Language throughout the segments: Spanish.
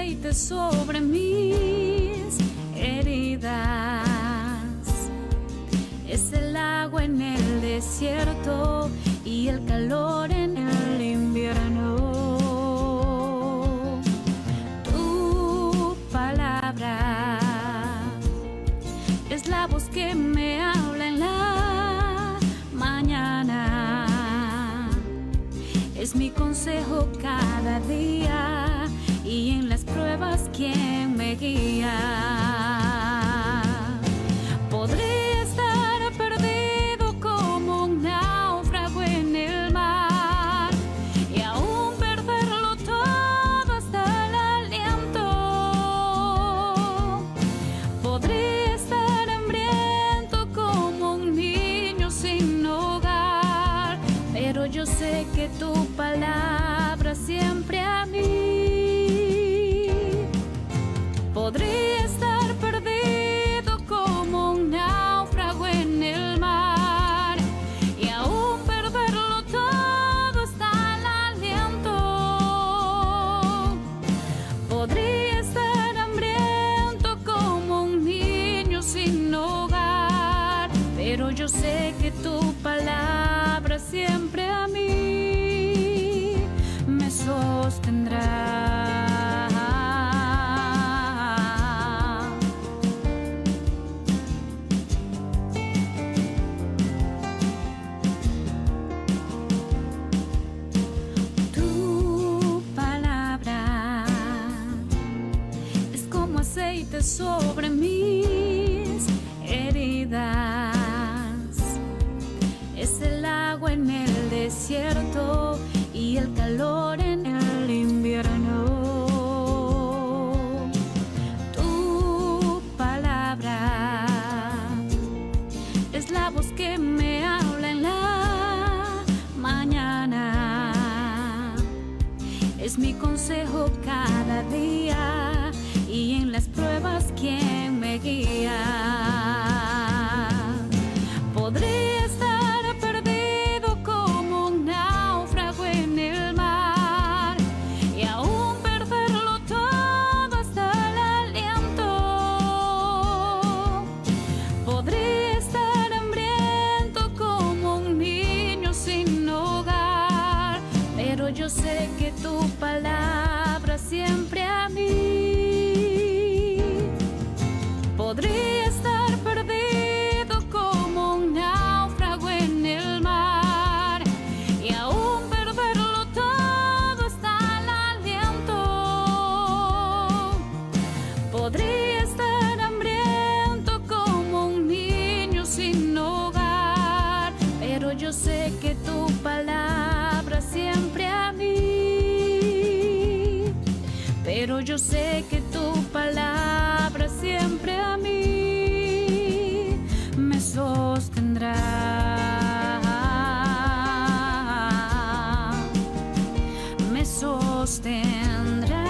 aceite sobre mis heridas. Es el agua en el desierto y el calor en el invierno. Tu palabra es la voz que me habla en la mañana. Es mi consejo cada día y en las pruebas quien me guía. Podré estar perdido como un náufrago en el mar y aún perderlo todo hasta el aliento. Podré estar hambriento como un niño sin hogar, pero yo sé que tu palabra siempre a mí. Podré estar perdido como un náufrago en el mar y aún perderlo todo hasta el aliento. Podría estar hambriento como un niño sin hogar, pero yo sé que tu palabra siempre a mí me sostendrá. Sobre mis heridas es el agua en el desierto y el calor en el invierno. Tu palabra es la voz que me habla en la mañana. Es mi consejo cada día y en las pruebas quien me guía. Podré estar perdido como un náufrago en el mar y aún perderlo todo hasta el aliento. Podré estar hambriento como un niño sin hogar, pero yo sé que tu palabra siempre a mí. Podría estar perdido como un náufrago en el mar y aún perderlo todo hasta el aliento. Podría estar hambriento como un niño sin hogar, pero yo sé que tu palabra siempre a mí. Pero yo sé que tu palabra siempre a mí me sostendrá. Me sostendrá.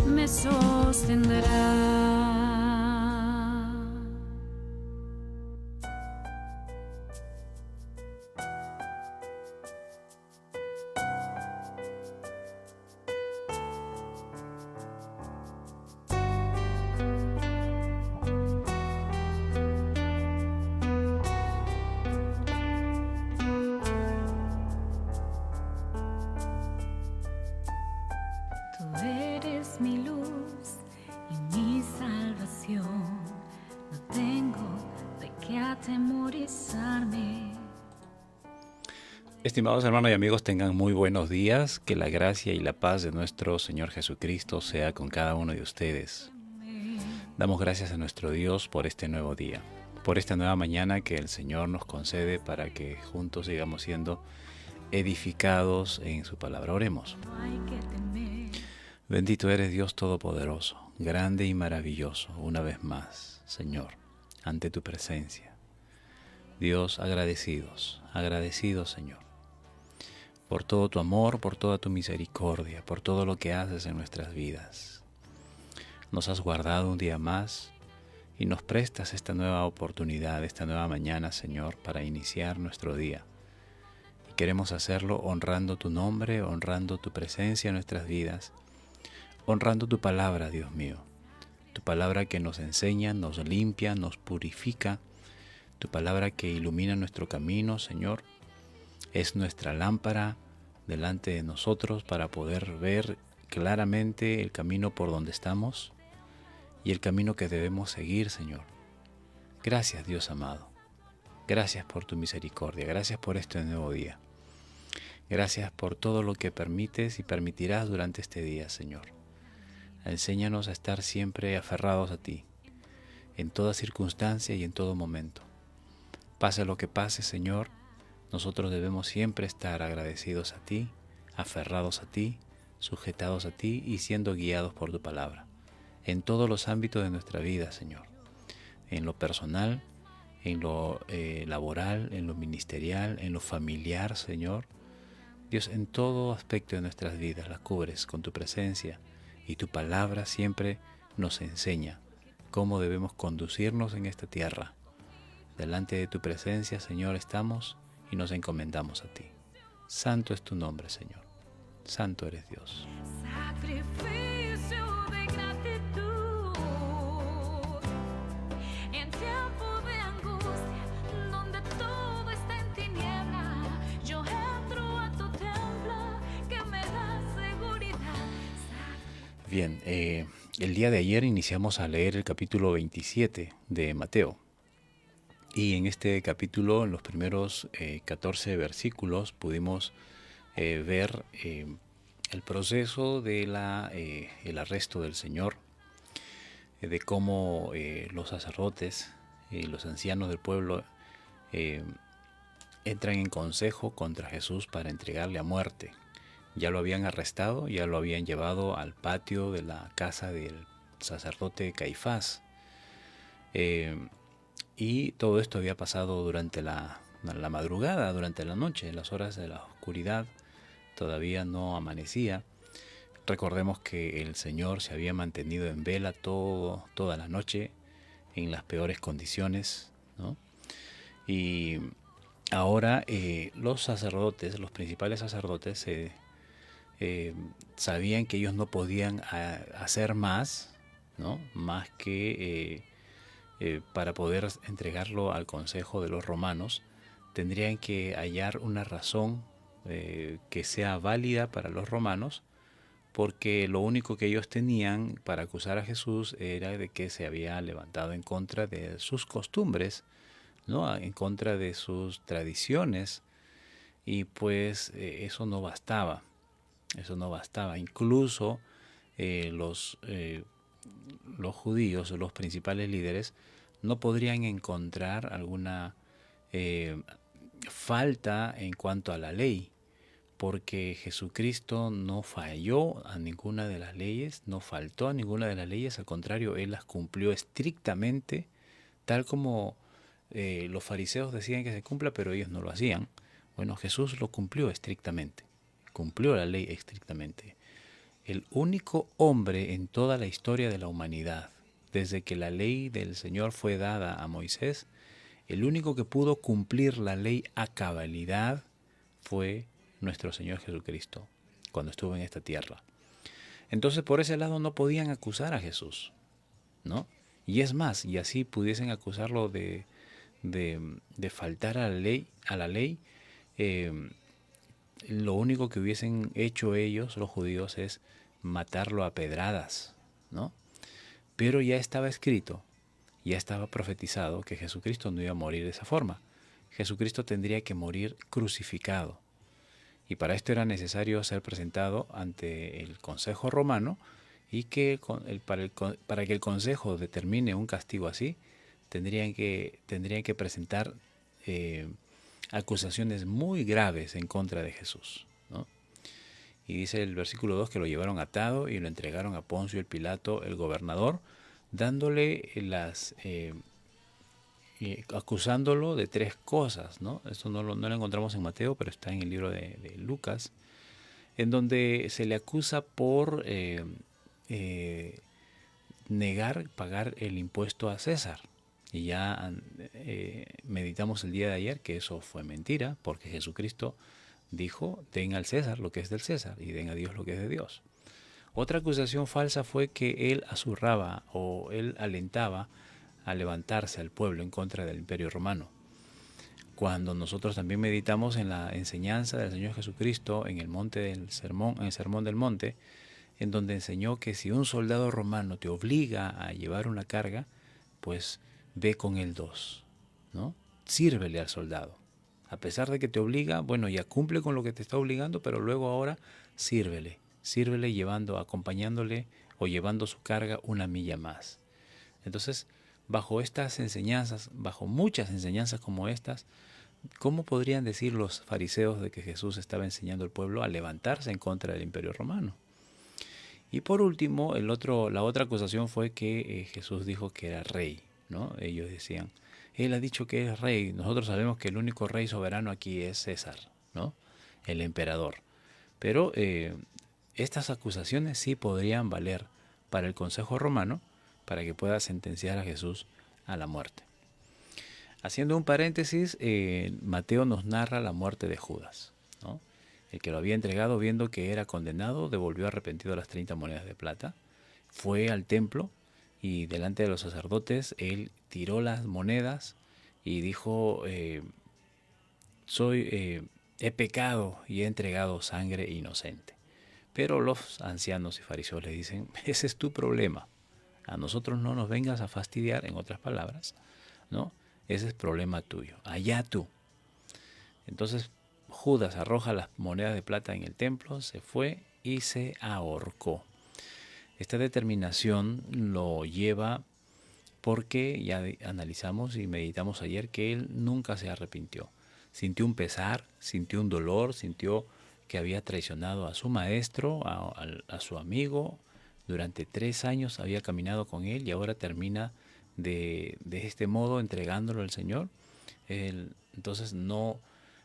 Me sostendrá. Estimados hermanos y amigos, tengan muy buenos días. Que la gracia y la paz de nuestro Señor Jesucristo sea con cada uno de ustedes. Damos gracias a nuestro Dios por este nuevo día, por esta nueva mañana que el Señor nos concede para que juntos sigamos siendo edificados en su palabra. Oremos. Bendito eres Dios Todopoderoso, grande y maravilloso, una vez más, Señor, ante tu presencia. Dios, agradecidos, Señor, por todo tu amor, por toda tu misericordia, por todo lo que haces en nuestras vidas. Nos has guardado un día más y nos prestas esta nueva oportunidad, esta nueva mañana, Señor, para iniciar nuestro día. queremos hacerlo honrando tu nombre, honrando tu presencia en nuestras vidas, honrando tu palabra, Dios mío. Tu palabra que nos enseña, nos limpia, nos purifica. Tu palabra que ilumina nuestro camino, Señor. Es nuestra lámpara delante de nosotros para poder ver claramente el camino por donde estamos y el camino que debemos seguir, Señor. Gracias, Dios amado. Gracias por tu misericordia. Gracias por este nuevo día. Gracias por todo lo que permites y permitirás durante este día, Señor. Enséñanos a estar siempre aferrados a ti, en toda circunstancia y en todo momento. Pase lo que pase, Señor, nosotros debemos siempre estar agradecidos a ti, aferrados a ti, sujetados a ti y siendo guiados por tu palabra, en todos los ámbitos de nuestra vida, Señor, en lo personal, en lo laboral, en lo ministerial, en lo familiar, Señor. Dios, en todo aspecto de nuestras vidas las cubres con tu presencia y tu palabra siempre nos enseña cómo debemos conducirnos en esta tierra. Delante de tu presencia, Señor, estamos y nos encomendamos a ti. Santo es tu nombre, Señor. Santo eres Dios. Sacrificio de gratitud en tiempo de angustia, donde todo está en tiniebla. Yo entro a tu templo que me da seguridad. Bien, el día de ayer iniciamos a leer el capítulo 27 de Mateo. Y en este capítulo, en los primeros 14 versículos, pudimos ver el proceso de el arresto del Señor, de cómo los sacerdotes y los ancianos del pueblo entran en consejo contra Jesús para entregarle a muerte. Ya lo habían arrestado, ya lo habían llevado al patio de la casa del sacerdote Caifás. Y todo esto había pasado durante la madrugada, durante la noche, en las horas de la oscuridad. Todavía no amanecía. Recordemos que el Señor se había mantenido en vela toda la noche en las peores condiciones, ¿no? Y ahora los sacerdotes, los principales sacerdotes, sabían que ellos no podían hacer más, ¿no? Más que para poder entregarlo al consejo de los romanos, tendrían que hallar una razón que sea válida para los romanos, porque lo único que ellos tenían para acusar a Jesús era de que se había levantado en contra de sus costumbres, ¿no? En contra de sus tradiciones, y pues eso no bastaba. Incluso los judíos, los principales líderes, no podrían encontrar alguna falta en cuanto a la ley, porque Jesucristo no falló a ninguna de las leyes, no faltó a ninguna de las leyes, al contrario, Él las cumplió estrictamente, tal como los fariseos decían que se cumpla, pero ellos no lo hacían. Bueno, Jesús lo cumplió estrictamente, cumplió la ley estrictamente. El único hombre en toda la historia de la humanidad, desde que la ley del Señor fue dada a Moisés, el único que pudo cumplir la ley a cabalidad fue nuestro Señor Jesucristo, cuando estuvo en esta tierra. Entonces, por ese lado no podían acusar a Jesús, ¿no? Y es más, y así pudiesen acusarlo de faltar a la ley, lo único que hubiesen hecho ellos, los judíos, es matarlo a pedradas, ¿no? Pero ya estaba escrito, ya estaba profetizado que Jesucristo no iba a morir de esa forma. Jesucristo tendría que morir crucificado. Y para esto era necesario ser presentado ante el Consejo Romano, y que para que el Consejo determine un castigo así, tendrían que presentar acusaciones muy graves en contra de Jesús, ¿no? Y dice el versículo 2 que lo llevaron atado y lo entregaron a Poncio el Pilato, el gobernador, dándole acusándolo de 3 cosas, ¿no? Esto no lo encontramos en Mateo, pero está en el libro de Lucas, en donde se le acusa por negar pagar el impuesto a César. Y ya meditamos el día de ayer que eso fue mentira, porque Jesucristo Dijo, den al César lo que es del César y den a Dios lo que es de Dios. Otra acusación falsa fue que él azurraba o él alentaba a levantarse al pueblo en contra del Imperio Romano. Cuando nosotros también meditamos en la enseñanza del Señor Jesucristo en el monte del sermón, en el Sermón del Monte, en donde enseñó que si un soldado romano te obliga a llevar una carga, pues ve con el dos, ¿no? Sírvele al soldado. A pesar de que te obliga, bueno, ya cumple con lo que te está obligando, pero luego ahora sírvele llevando, acompañándole o llevando su carga una milla más. Entonces, bajo estas enseñanzas, bajo muchas enseñanzas como estas, ¿cómo podrían decir los fariseos de que Jesús estaba enseñando al pueblo a levantarse en contra del Imperio Romano? Y por último, la otra acusación fue que Jesús dijo que era rey, ¿no? Ellos decían, él ha dicho que es rey. Nosotros sabemos que el único rey soberano aquí es César, ¿no? El emperador. Pero estas acusaciones sí podrían valer para el Consejo Romano para que pueda sentenciar a Jesús a la muerte. Haciendo un paréntesis, Mateo nos narra la muerte de Judas, ¿no? El que lo había entregado, viendo que era condenado, devolvió arrepentido las 30 monedas de plata, fue al templo y delante de los sacerdotes él tiró las monedas y dijo, he pecado y he entregado sangre inocente. Pero los ancianos y fariseos le dicen, ese es tu problema, a nosotros no nos vengas a fastidiar, en otras palabras, ¿no? Ese es problema tuyo, allá tú. Entonces Judas arroja las monedas de plata en el templo, se fue y se ahorcó. Esta determinación lo lleva porque ya analizamos y meditamos ayer que él nunca se arrepintió. Sintió un pesar, sintió un dolor, sintió que había traicionado a su maestro, a su amigo. Durante 3 años había caminado con él y ahora termina de este modo entregándolo al Señor. Entonces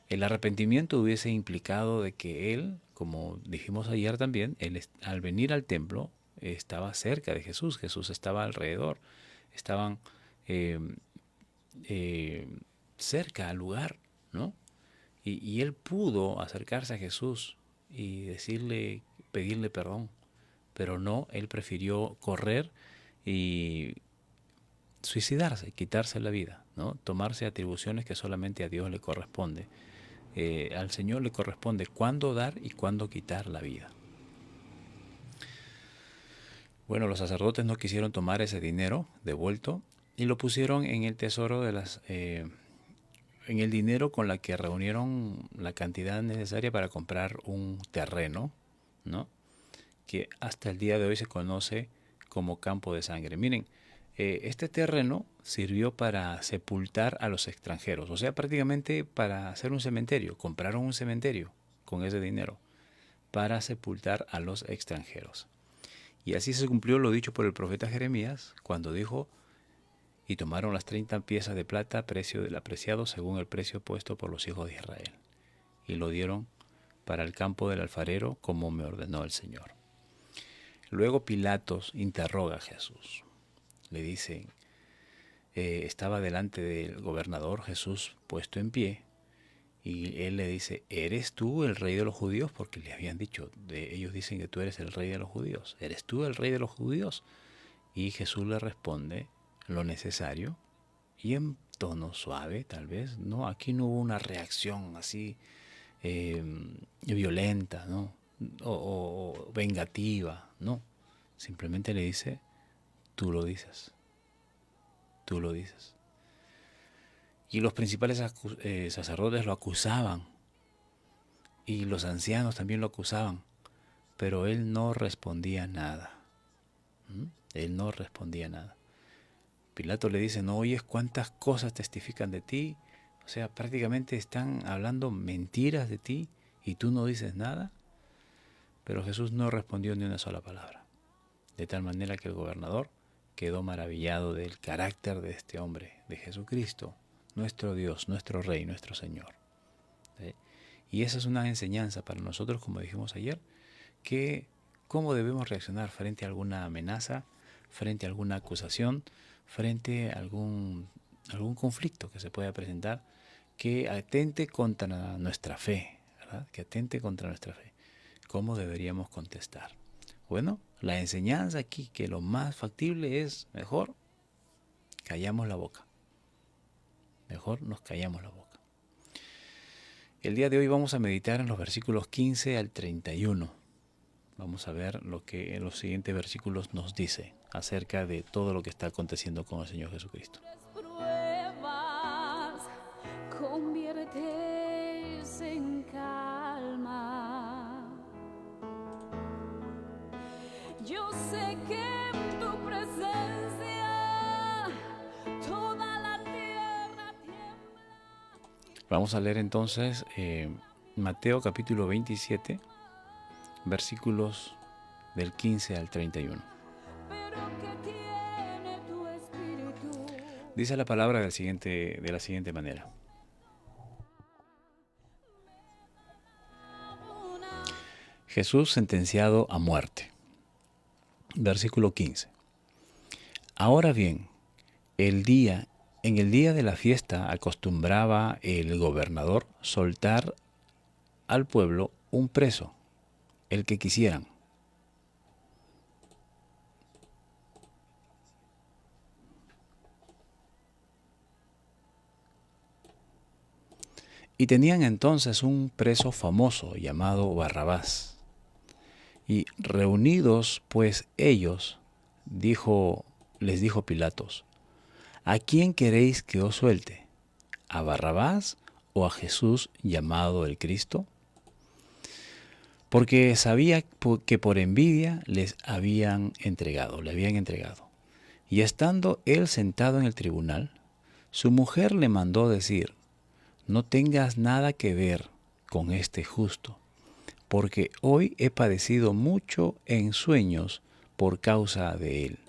el arrepentimiento hubiese implicado de que él, como dijimos ayer también, él al venir al templo estaba cerca de Jesús, Jesús estaba alrededor, estaban cerca al lugar, ¿no? Y él pudo acercarse a Jesús y pedirle perdón, pero no, él prefirió correr y suicidarse, quitarse la vida, ¿no? Tomarse atribuciones que solamente a Dios le corresponde. Al Señor le corresponde cuándo dar y cuándo quitar la vida. Bueno, los sacerdotes no quisieron tomar ese dinero devuelto y lo pusieron en el tesoro en el dinero con la que reunieron la cantidad necesaria para comprar un terreno, ¿no? Que hasta el día de hoy se conoce como Campo de Sangre. Miren, este terreno sirvió para sepultar a los extranjeros, o sea, prácticamente para hacer un cementerio. Compraron un cementerio con ese dinero para sepultar a los extranjeros. Y así se cumplió lo dicho por el profeta Jeremías cuando dijo, y tomaron las 30 piezas de plata, precio del apreciado según el precio puesto por los hijos de Israel, y lo dieron para el campo del alfarero como me ordenó el Señor. Luego Pilatos interroga a Jesús. Le dice, estaba delante del gobernador Jesús puesto en pie, y él le dice, ¿eres tú el rey de los judíos? Porque le habían dicho, ellos dicen que tú eres el rey de los judíos. ¿Eres tú el rey de los judíos? Y Jesús le responde lo necesario y en tono suave, tal vez, ¿no? Aquí no hubo una reacción así violenta, ¿no? O vengativa, no. Simplemente le dice, tú lo dices. Tú lo dices. Y los principales sacerdotes lo acusaban. Y los ancianos también lo acusaban. Pero él no respondía nada. Él no respondía nada. Pilato le dice, ¿no oyes cuántas cosas testifican de ti? O sea, prácticamente están hablando mentiras de ti y tú no dices nada. Pero Jesús no respondió ni una sola palabra. De tal manera que el gobernador quedó maravillado del carácter de este hombre, de Jesucristo, nuestro Dios, nuestro Rey, nuestro Señor. ¿Sí? Y esa es una enseñanza para nosotros, como dijimos ayer, que cómo debemos reaccionar frente a alguna amenaza, frente a alguna acusación, frente a algún conflicto que se pueda presentar que atente contra nuestra fe, ¿verdad? Que atente contra nuestra fe. ¿Cómo deberíamos contestar? Bueno, la enseñanza aquí, que lo más factible es mejor callamos la boca. Mejor nos callamos la boca. El día de hoy vamos a meditar en los versículos 15 al 31. Vamos a ver lo que en los siguientes versículos nos dice acerca de todo lo que está aconteciendo con el Señor Jesucristo. Pruebas, conviertes en calma. Yo sé que en tu presencia toda la tierra tiembla. Vamos a leer entonces Mateo capítulo 27, versículos del 15 al 31. Pero que tiene tu espíritu. Dice la palabra de la siguiente manera. Jesús sentenciado a muerte. Versículo 15. Ahora bien, en el día de la fiesta acostumbraba el gobernador soltar al pueblo un preso, el que quisieran. Y tenían entonces un preso famoso llamado Barrabás. Y reunidos pues ellos, les dijo Pilatos: ¿a quién queréis que os suelte? ¿A Barrabás o a Jesús llamado el Cristo? Porque sabía que por envidia le habían entregado. Y estando él sentado en el tribunal, su mujer le mandó decir: no tengas nada que ver con este justo, porque hoy he padecido mucho en sueños por causa de él.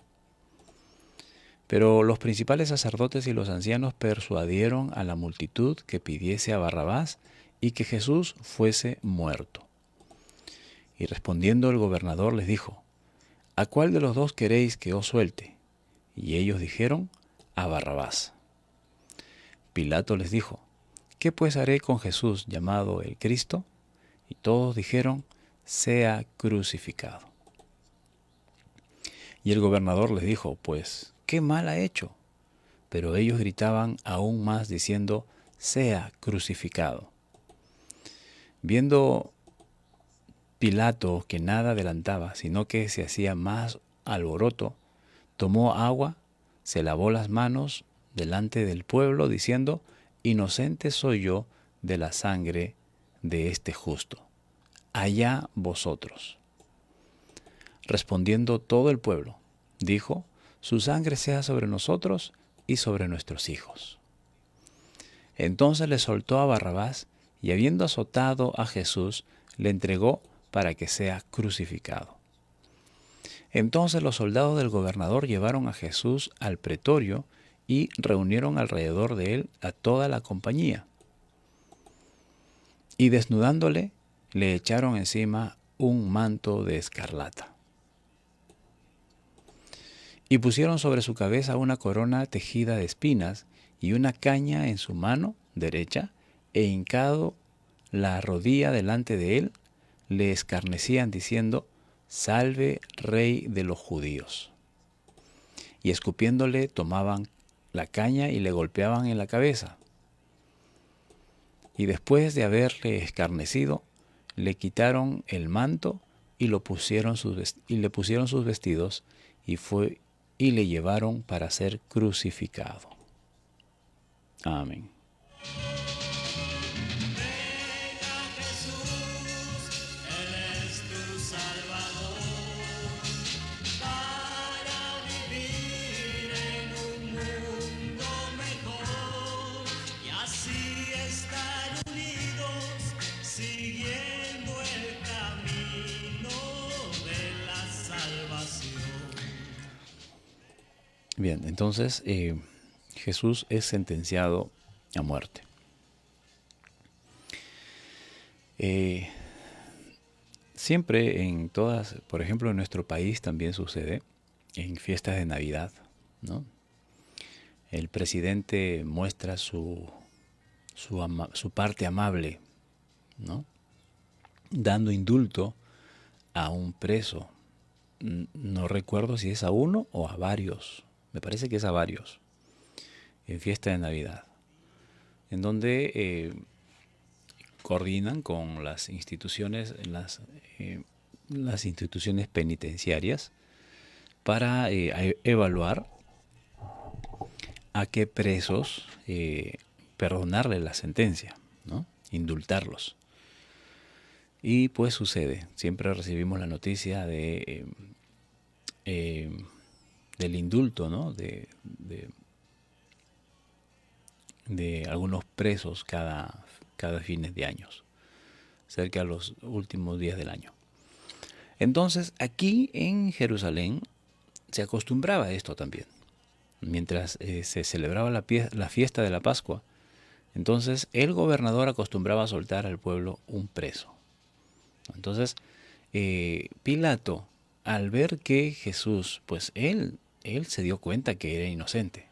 Pero los principales sacerdotes y los ancianos persuadieron a la multitud que pidiese a Barrabás y que Jesús fuese muerto. Y respondiendo el gobernador les dijo: ¿a cuál de los dos queréis que os suelte? Y ellos dijeron: a Barrabás. Pilato les dijo: ¿qué pues haré con Jesús llamado el Cristo? Y todos dijeron: sea crucificado. Y el gobernador les dijo: pues, ¿qué mal ha hecho? Pero ellos gritaban aún más diciendo: sea crucificado. Viendo Pilato que nada adelantaba, sino que se hacía más alboroto, tomó agua, se lavó las manos delante del pueblo, diciendo: inocente soy yo de la sangre de este justo. Allá vosotros. Respondiendo todo el pueblo, dijo: su sangre sea sobre nosotros y sobre nuestros hijos. Entonces le soltó a Barrabás, y habiendo azotado a Jesús, le entregó para que sea crucificado. Entonces los soldados del gobernador llevaron a Jesús al pretorio y reunieron alrededor de él a toda la compañía. Y desnudándole, le echaron encima un manto de escarlata. Y pusieron sobre su cabeza una corona tejida de espinas y una caña en su mano derecha, e hincado la rodilla delante de él, le escarnecían diciendo: salve, Rey de los judíos. Y escupiéndole tomaban la caña y le golpeaban en la cabeza. Y después de haberle escarnecido, le quitaron el manto y le pusieron sus vestidos y le llevaron para ser crucificado. Amén. Bien, entonces Jesús es sentenciado a muerte. Siempre por ejemplo en nuestro país también sucede, en fiestas de Navidad, ¿no? El presidente muestra su parte amable, ¿no? dando indulto a un preso. No recuerdo si es a uno o a varios. Me parece que es a varios. En fiesta de Navidad. En donde coordinan con las instituciones, las instituciones penitenciarias para evaluar a qué presos perdonarle la sentencia, ¿no? Indultarlos. Y pues sucede, siempre recibimos la noticia del indulto, ¿no? de algunos presos cada fines de años, cerca de los últimos días del año. Entonces, aquí en Jerusalén se acostumbraba a esto también. Mientras se celebraba la fiesta de la Pascua, entonces el gobernador acostumbraba a soltar al pueblo un preso. Entonces, Pilato, al ver que Jesús, pues él se dio cuenta que era inocente.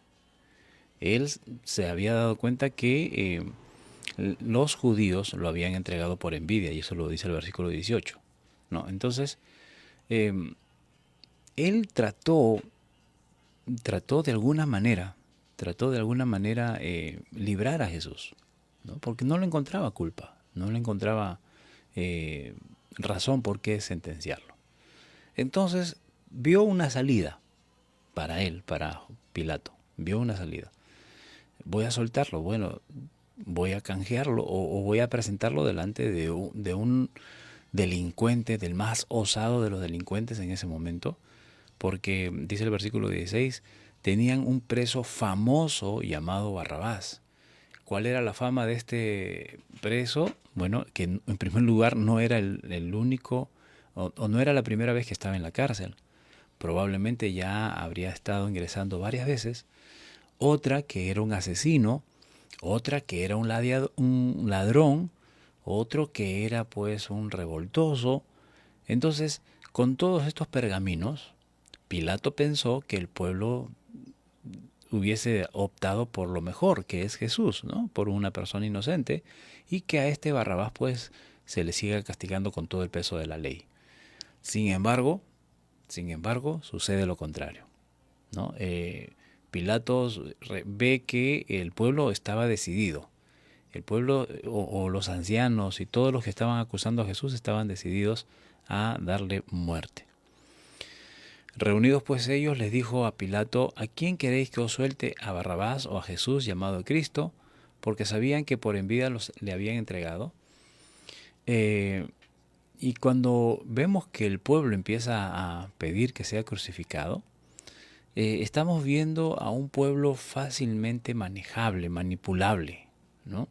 Él se había dado cuenta que los judíos lo habían entregado por envidia, y eso lo dice el versículo 18. ¿No? Entonces, él trató de alguna manera librar a Jesús, ¿no? Porque no le encontraba culpa, no le encontraba razón por qué sentenciarlo. Entonces vio una salida para él, para Pilato, vio una salida. Voy a soltarlo, bueno, voy a canjearlo o voy a presentarlo delante de un delincuente, del más osado de los delincuentes en ese momento, porque dice el versículo 16, tenían un preso famoso llamado Barrabás. ¿Cuál era la fama de este preso? Bueno, que en primer lugar no era el único, o no era la primera vez que estaba en la cárcel. Probablemente ya habría estado ingresando varias veces. Otra, que era un asesino. Otra, que era un ladrón. Otro, que era pues un revoltoso. Entonces, con todos estos pergaminos, Pilato pensó que el pueblo hubiese optado por lo mejor, que es Jesús, ¿no? Por una persona inocente, y que a este Barrabás pues se le siga castigando con todo el peso de la ley. Sin embargo, sucede lo contrario, ¿no? Pilato ve que el pueblo estaba decidido. El pueblo o los ancianos y todos los que estaban acusando a Jesús estaban decididos a darle muerte. Reunidos pues ellos, les dijo a Pilato: ¿a quién queréis que os suelte, a Barrabás o a Jesús llamado Cristo? Porque sabían que por envidia le habían entregado. Y cuando vemos que el pueblo empieza a pedir que sea crucificado, estamos viendo a un pueblo fácilmente manejable, manipulable, ¿no?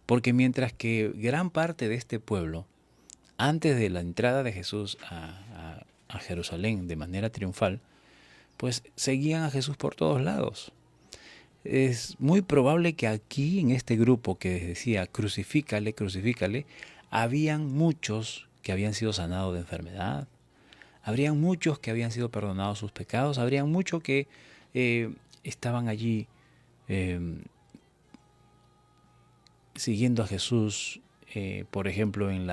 Porque mientras que gran parte de este pueblo, antes de la entrada de Jesús a Jerusalén de manera triunfal, pues seguían a Jesús por todos lados. Es muy probable que aquí, en este grupo que decía crucifícale, crucifícale, habían muchos que habían sido sanados de enfermedad, habrían muchos que habían sido perdonados sus pecados, habrían muchos que estaban allí siguiendo a Jesús, por ejemplo, en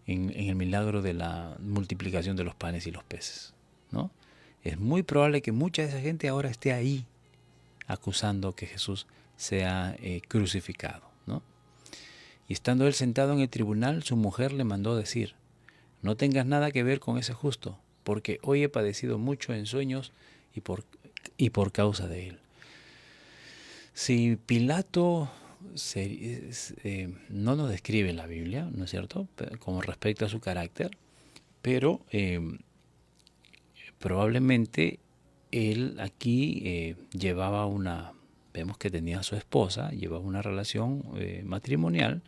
el milagro de la multiplicación de los panes y los peces, ¿no? Es muy probable que mucha de esa gente ahora esté ahí acusando que Jesús sea crucificado, ¿no? Y estando él sentado en el tribunal, su mujer le mandó decir: no tengas nada que ver con ese justo, porque hoy he padecido mucho en sueños y por causa de él. Si Pilato no nos describe en la Biblia, ¿no es cierto?, como respecto a su carácter, pero probablemente él aquí vemos que tenía a su esposa, llevaba una relación matrimonial,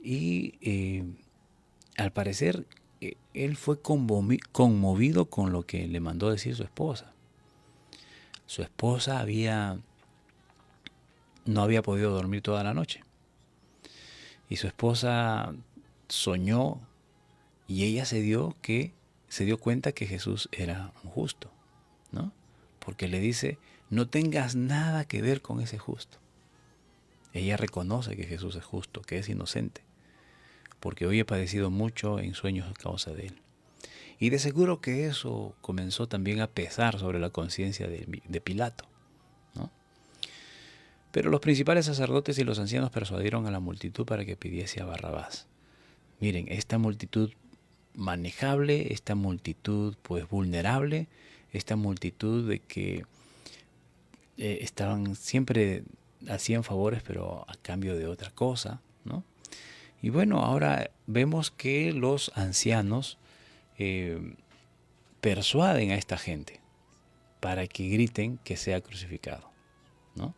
y al parecer él fue conmovido con lo que le mandó decir su esposa. Su esposa no había podido dormir toda la noche, y su esposa soñó, y ella se dio cuenta que Jesús era un justo, ¿no? Porque le dice: no tengas nada que ver con ese justo. Ella reconoce que Jesús es justo, que es inocente, porque hoy he padecido mucho en sueños a causa de él. Y de seguro que eso comenzó también a pesar sobre la conciencia de Pilato, ¿no? Pero los principales sacerdotes y los ancianos persuadieron a la multitud para que pidiese a Barrabás. Miren, esta multitud manejable, esta multitud pues vulnerable, esta multitud de que estaban siempre, hacían favores pero a cambio de otra cosa, ¿no? Y bueno, ahora vemos que los ancianos persuaden a esta gente para que griten que sea crucificado, ¿no?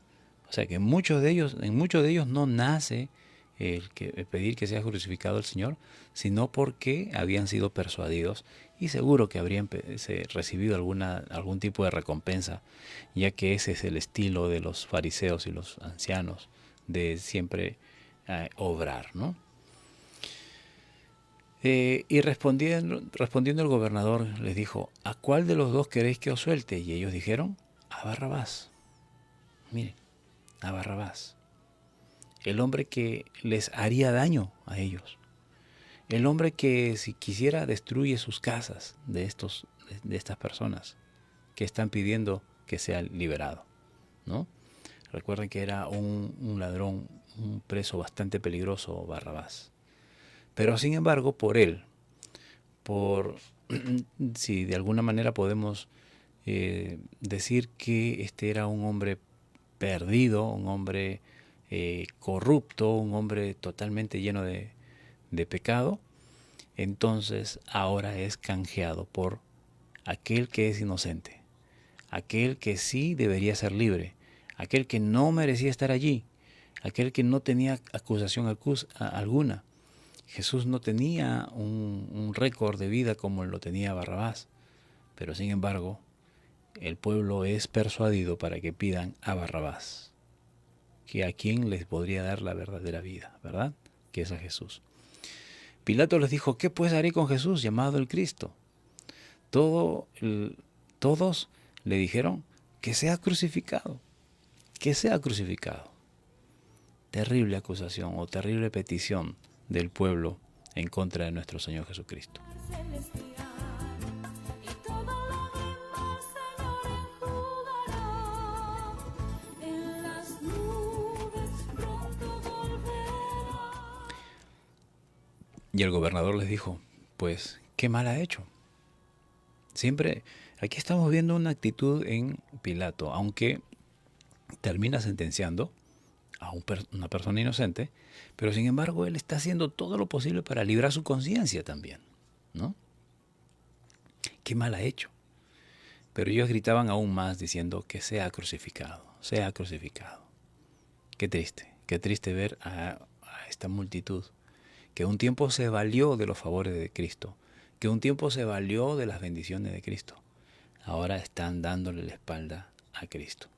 O sea que en muchos de ellos no nace el pedir que sea crucificado el Señor, sino porque habían sido persuadidos y seguro que habrían recibido algún tipo de recompensa, ya que ese es el estilo de los fariseos y los ancianos de siempre obrar, ¿no? Y respondiendo el gobernador les dijo: ¿a cuál de los dos queréis que os suelte? Y ellos dijeron: a Barrabás. Miren, a Barrabás, el hombre que les haría daño a ellos, el hombre que si quisiera destruye sus casas de estas personas que están pidiendo que sea liberado, ¿no? Recuerden que era un ladrón, un preso bastante peligroso, Barrabás. Pero sin embargo, por él, si de alguna manera podemos decir que este era un hombre perdido, un hombre corrupto, un hombre totalmente lleno de pecado, entonces ahora es canjeado por aquel que es inocente, aquel que sí debería ser libre, aquel que no merecía estar allí, aquel que no tenía acusación alguna. Jesús no tenía un récord de vida como lo tenía Barrabás, pero sin embargo el pueblo es persuadido para que pidan a Barrabás, que a quien les podría dar la verdadera vida, ¿verdad? Que es a Jesús. Pilato les dijo: ¿qué pues haré con Jesús, llamado el Cristo? Todos le dijeron: que sea crucificado, que sea crucificado. Terrible acusación o terrible petición del pueblo en contra de nuestro Señor Jesucristo. Y el gobernador les dijo: pues, ¿qué mal ha hecho? Siempre, aquí estamos viendo una actitud en Pilato, aunque termina sentenciando a una persona inocente, pero sin embargo él está haciendo todo lo posible para librar su conciencia también, ¿no? ¿Qué mal ha hecho? Pero ellos gritaban aún más diciendo: que sea crucificado, sea crucificado. Qué triste ver a esta multitud que un tiempo se valió de los favores de Cristo, que un tiempo se valió de las bendiciones de Cristo. Ahora están dándole la espalda a Cristo.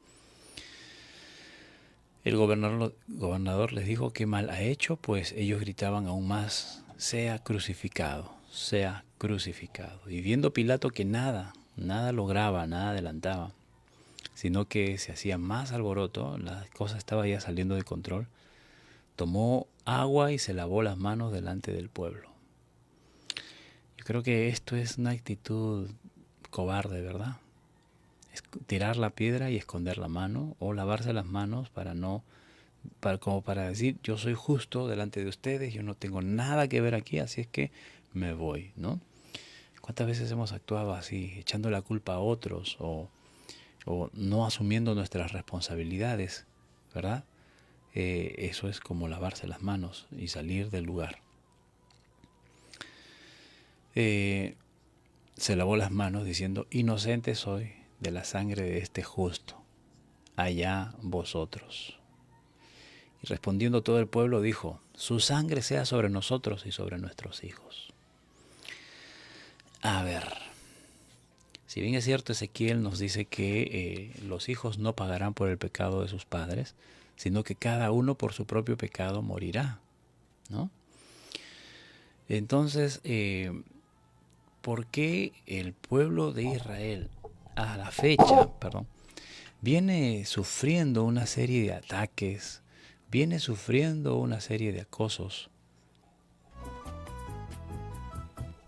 El gobernador les dijo: ¿qué mal ha hecho? Pues ellos gritaban aún más: sea crucificado, sea crucificado. Y viendo Pilato que nada lograba, nada adelantaba, sino que se hacía más alboroto, la cosa estaba ya saliendo de control, tomó agua y se lavó las manos delante del pueblo. Yo creo que esto es una actitud cobarde, ¿verdad? Es tirar la piedra y esconder la mano, o lavarse las manos como para decir: yo soy justo delante de ustedes, yo no tengo nada que ver aquí, así es que me voy, ¿no? ¿Cuántas veces hemos actuado así, echando la culpa a otros o no asumiendo nuestras responsabilidades, ¿verdad? Eso es como lavarse las manos y salir del lugar. Se lavó las manos diciendo: inocente soy de la sangre de este justo, allá vosotros. Y respondiendo todo el pueblo dijo: su sangre sea sobre nosotros y sobre nuestros hijos. A ver, si bien es cierto, Ezequiel nos dice que los hijos no pagarán por el pecado de sus padres, sino que cada uno por su propio pecado morirá, ¿no? Entonces, ¿por qué el pueblo de Israel a la fecha, viene sufriendo una serie de ataques, viene sufriendo una serie de acosos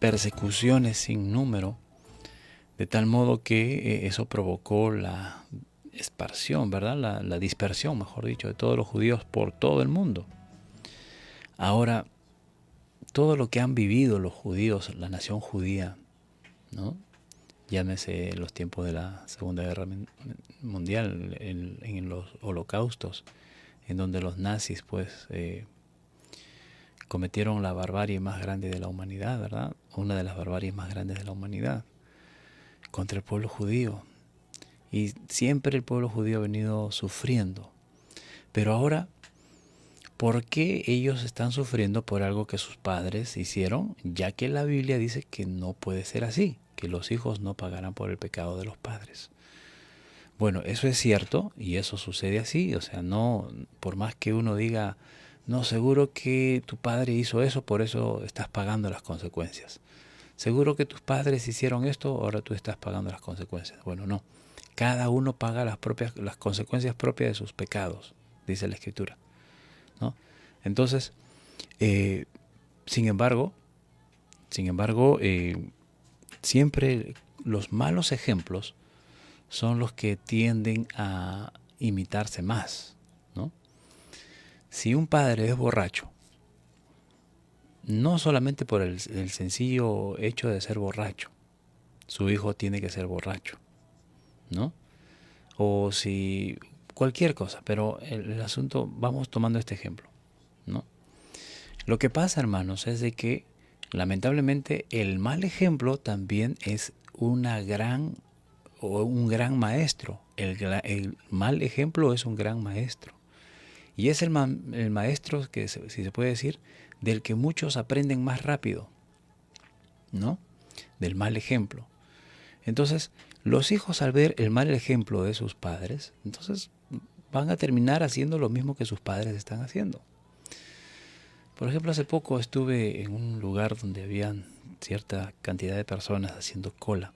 persecuciones sin número, de tal modo que eso provocó la esparción, ¿verdad? La dispersión, mejor dicho, de todos los judíos por todo el mundo. Ahora, todo lo que han vivido los judíos, la nación judía, ¿no? Llámese los tiempos de la Segunda Guerra Mundial, en los holocaustos, en donde los nazis pues cometieron la barbarie más grande de la humanidad, ¿verdad? Una de las barbaries más grandes de la humanidad contra el pueblo judío. Y siempre el pueblo judío ha venido sufriendo. Pero ahora, ¿por qué ellos están sufriendo por algo que sus padres hicieron? Ya que la Biblia dice que no puede ser así, que los hijos no pagarán por el pecado de los padres. Bueno, eso es cierto y eso sucede así. O sea, no, por más que uno diga, no, seguro que tu padre hizo eso, por eso estás pagando las consecuencias. Seguro que tus padres hicieron esto, ahora tú estás pagando las consecuencias. Bueno, no. Cada uno paga las consecuencias propias de sus pecados, dice la Escritura, ¿no? Entonces, sin embargo, siempre los malos ejemplos son los que tienden a imitarse más, ¿no? Si un padre es borracho, no solamente por el sencillo hecho de ser borracho, su hijo tiene que ser borracho, ¿no? O si cualquier cosa, pero el asunto, vamos tomando este ejemplo, ¿no? Lo que pasa, hermanos, es de que lamentablemente el mal ejemplo también es un gran maestro. El mal ejemplo es un gran maestro. Y es el maestro que, si se puede decir, del que muchos aprenden más rápido, ¿no? Del mal ejemplo. Entonces, los hijos al ver el mal ejemplo de sus padres, entonces van a terminar haciendo lo mismo que sus padres están haciendo. Por ejemplo, hace poco estuve en un lugar donde habían cierta cantidad de personas haciendo cola.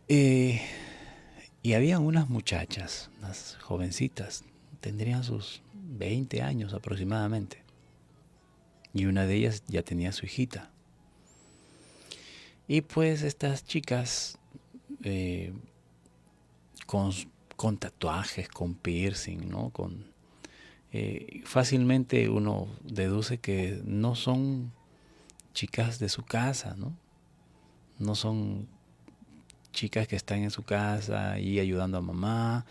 Y habían unas muchachas, unas jovencitas, tendrían sus 20 años aproximadamente. Y una de ellas ya tenía su hijita. Y pues estas chicas con tatuajes, con piercing, ¿no? Fácilmente uno deduce que no son chicas de su casa, ¿no? No son chicas que están en su casa y ayudando a mamá,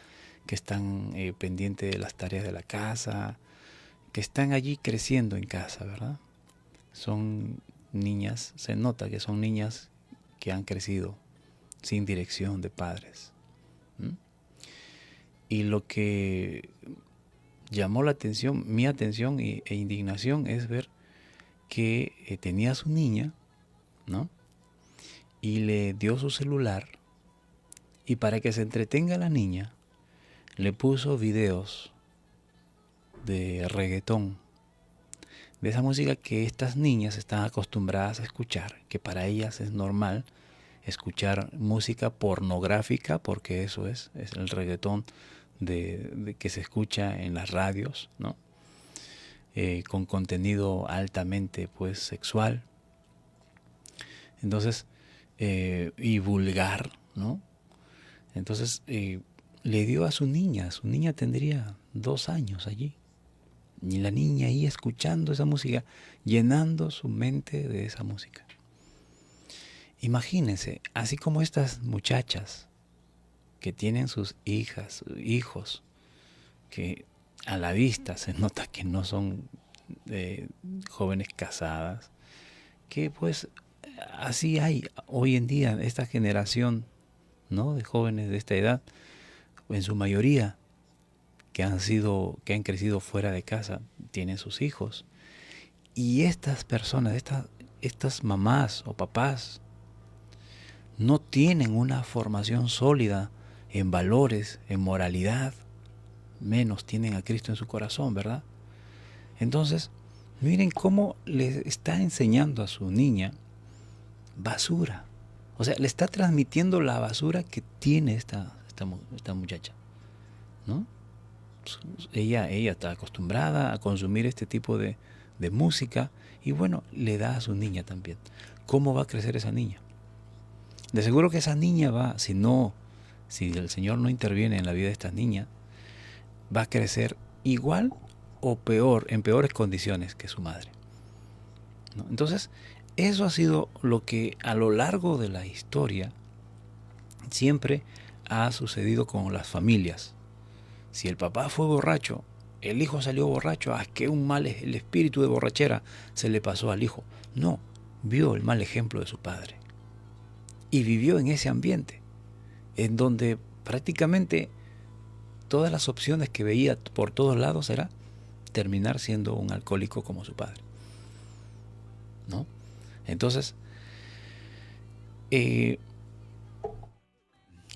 que están pendientes de las tareas de la casa, que están allí creciendo en casa, ¿verdad? Son niñas, se nota que son niñas que han crecido sin dirección de padres. Y lo que llamó la atención, mi atención e indignación es ver que tenía a su niña, ¿no? Y le dio su celular y para que se entretenga la niña le puso videos de reggaetón, de esa música que estas niñas están acostumbradas a escuchar, que para ellas es normal escuchar música pornográfica, porque eso es el reggaetón de que se escucha en las radios, ¿no? Con contenido altamente pues sexual, entonces y vulgar, ¿no? Entonces le dio a su niña tendría 2 años allí, y la niña ahí escuchando esa música, llenando su mente de esa música. Imagínense, así como estas muchachas que tienen sus hijas, hijos, que a la vista se nota que no son jóvenes casadas, que pues así hay hoy en día esta generación, ¿no? De jóvenes de esta edad, en su mayoría que han crecido fuera de casa, tienen sus hijos. Y estas personas, estas mamás o papás, no tienen una formación sólida en valores, en moralidad, menos tienen a Cristo en su corazón, ¿verdad? Entonces, miren cómo le está enseñando a su niña basura. O sea, le está transmitiendo la basura que tiene esta muchacha, ¿no? Ella está acostumbrada a consumir este tipo de música Y bueno, le da a su niña también. ¿Cómo va a crecer esa niña? De seguro que esa niña va, si el Señor no interviene en la vida de esta niña, va a crecer igual o peor, en peores condiciones que su madre, ¿no? Entonces, eso ha sido lo que a lo largo de la historia siempre ha sucedido con las familias. Si el papá fue borracho, el hijo salió borracho, que un mal, el espíritu de borrachera se le pasó al hijo. No, vio el mal ejemplo de su padre y vivió en ese ambiente, en donde prácticamente todas las opciones que veía por todos lados era terminar siendo un alcohólico como su padre, ¿no? Entonces,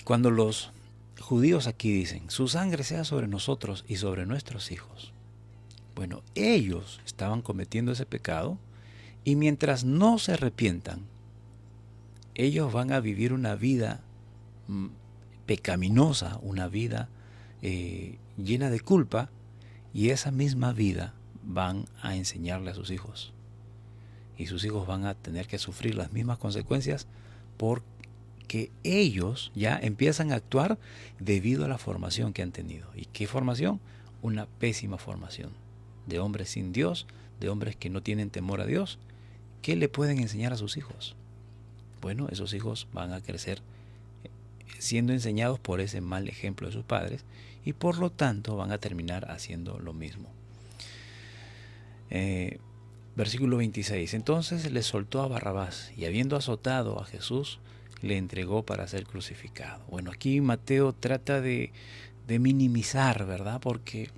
cuando los judíos aquí dicen, su sangre sea sobre nosotros y sobre nuestros hijos, bueno, ellos estaban cometiendo ese pecado y mientras no se arrepientan, ellos van a vivir una vida pecaminosa, una vida llena de culpa, y esa misma vida van a enseñarle a sus hijos. Y sus hijos van a tener que sufrir las mismas consecuencias porque ellos ya empiezan a actuar debido a la formación que han tenido. ¿Y qué formación? Una pésima formación de hombres sin Dios, de hombres que no tienen temor a Dios. ¿Qué le pueden enseñar a sus hijos? Bueno, esos hijos van a crecer siendo enseñados por ese mal ejemplo de sus padres y por lo tanto van a terminar haciendo lo mismo. Versículo 26. Entonces le soltó a Barrabás y habiendo azotado a Jesús, le entregó para ser crucificado. Bueno, aquí Mateo trata de minimizar, ¿verdad? Porque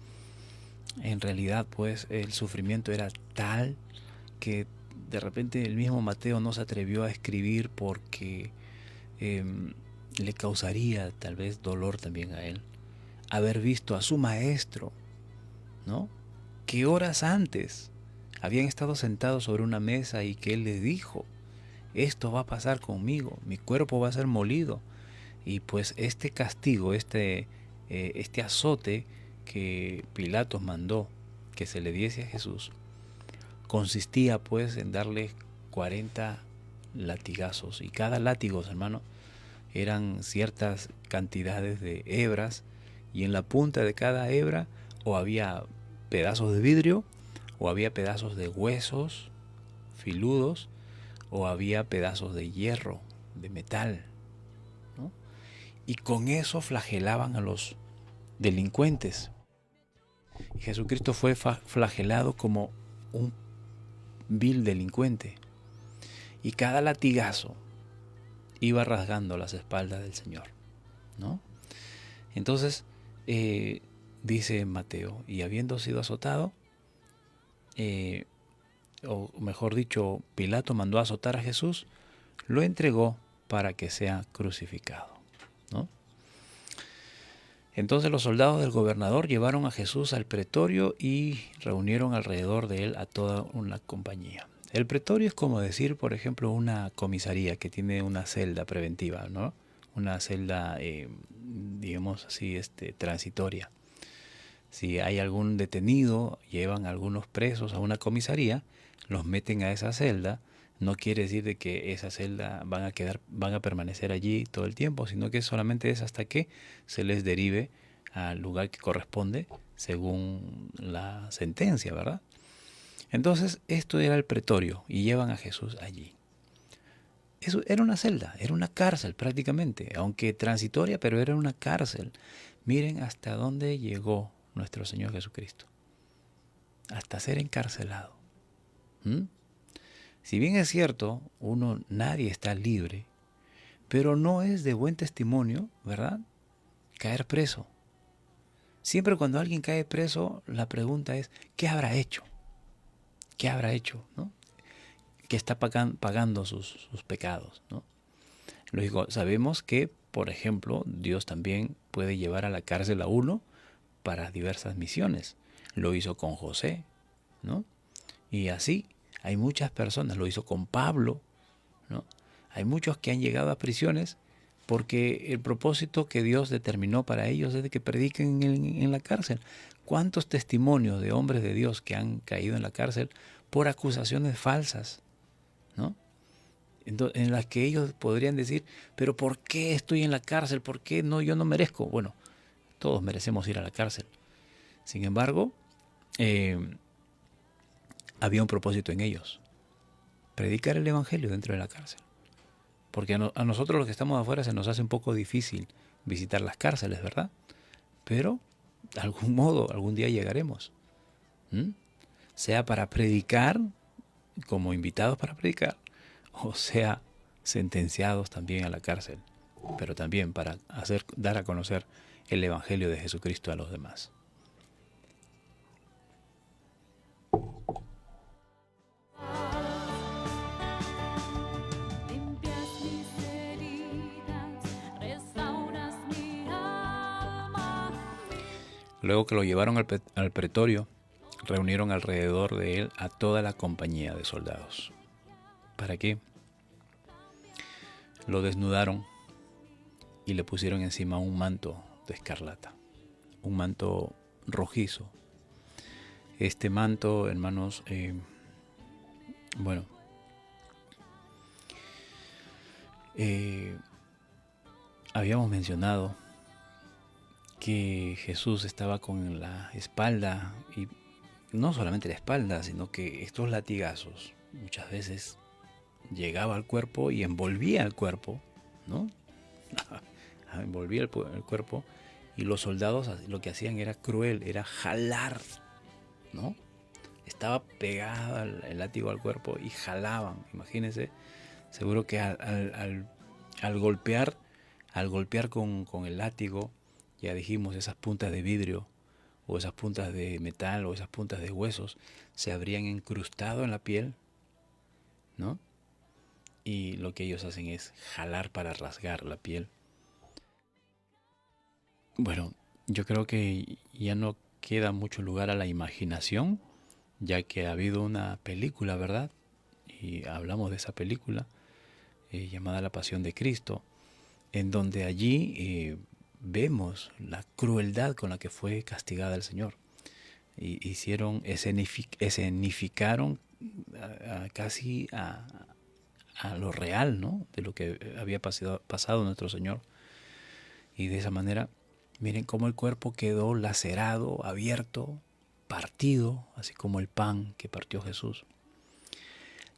en realidad pues el sufrimiento era tal que de repente el mismo Mateo no se atrevió a escribir porque le causaría tal vez dolor también a él haber visto a su maestro, ¿no? Que horas antes habían estado sentados sobre una mesa y que él le dijo, esto va a pasar conmigo, mi cuerpo va a ser molido. Y pues este castigo, este azote que Pilatos mandó que se le diese a Jesús, consistía pues en darle 40 latigazos. Y cada látigo, hermano, eran ciertas cantidades de hebras, y en la punta de cada hebra o había pedazos de vidrio, o había pedazos de huesos filudos, o había pedazos de hierro, de metal, ¿no? Y con eso flagelaban a los delincuentes. Y Jesucristo fue flagelado como un vil delincuente. Y cada latigazo iba rasgando las espaldas del Señor, ¿no? Entonces, dice Mateo, y habiendo sido azotado, o mejor dicho, Pilato mandó a azotar a Jesús, lo entregó para que sea crucificado, ¿no? Entonces los soldados del gobernador llevaron a Jesús al pretorio y reunieron alrededor de él a toda una compañía. El pretorio es como decir, por ejemplo, una comisaría que tiene una celda preventiva, ¿no? Una celda, digamos así, transitoria. Si hay algún detenido, llevan a algunos presos a una comisaría, los meten a esa celda. No quiere decir de que esa celda van a permanecer allí todo el tiempo, sino que solamente es hasta que se les derive al lugar que corresponde según la sentencia, ¿verdad? Entonces, esto era el pretorio y llevan a Jesús allí. Eso era una celda, era una cárcel prácticamente, aunque transitoria, pero era una cárcel. Miren hasta dónde llegó nuestro Señor Jesucristo, hasta ser encarcelado. Si bien es cierto, nadie está libre, pero no es de buen testimonio, ¿verdad?, caer preso. Siempre cuando alguien cae preso, la pregunta es, ¿qué habrá hecho? ¿Qué habrá hecho? ¿No? Que está pagando sus pecados, ¿no? Lógico, sabemos que, por ejemplo, Dios también puede llevar a la cárcel a uno para diversas misiones. Lo hizo con José, ¿no? Y así hay muchas personas, lo hizo con Pablo, ¿no? Hay muchos que han llegado a prisiones porque el propósito que Dios determinó para ellos es de que prediquen en la cárcel. ¿Cuántos testimonios de hombres de Dios que han caído en la cárcel por acusaciones falsas, ¿no? En las que ellos podrían decir, pero ¿por qué estoy en la cárcel? ¿Por qué no? Yo no merezco. Bueno, todos merecemos ir a la cárcel. Sin embargo, había un propósito en ellos: predicar el evangelio dentro de la cárcel. Porque a nosotros los que estamos afuera se nos hace un poco difícil visitar las cárceles, ¿verdad? Pero de algún modo, algún día llegaremos. Sea para predicar, como invitados para predicar, o sea, sentenciados también a la cárcel, pero también para dar a conocer el evangelio de Jesucristo a los demás. Luego que lo llevaron al pretorio, reunieron alrededor de él a toda la compañía de soldados. ¿Para qué? Lo desnudaron y le pusieron encima un manto de escarlata, un manto rojizo. Este manto, hermanos, habíamos mencionado que Jesús estaba con la espalda, y no solamente la espalda, sino que estos latigazos muchas veces llegaba al cuerpo y envolvía el cuerpo, ¿no? Envolvía el cuerpo, y los soldados lo que hacían era cruel, era jalar, ¿no? Estaba pegado el látigo al cuerpo y jalaban. Imagínense, seguro que al golpear con el látigo, ya dijimos, esas puntas de vidrio o esas puntas de metal o esas puntas de huesos se habrían incrustado en la piel, ¿no? Y lo que ellos hacen es jalar para rasgar la piel. Bueno, yo creo que ya no queda mucho lugar a la imaginación, ya que ha habido una película, ¿verdad? Y hablamos de esa película llamada La Pasión de Cristo, en donde allí vemos la crueldad con la que fue castigada el Señor. Escenificaron casi a lo real, ¿no? De lo que había pasado nuestro Señor. Y de esa manera, miren cómo el cuerpo quedó lacerado, abierto, partido, así como el pan que partió Jesús.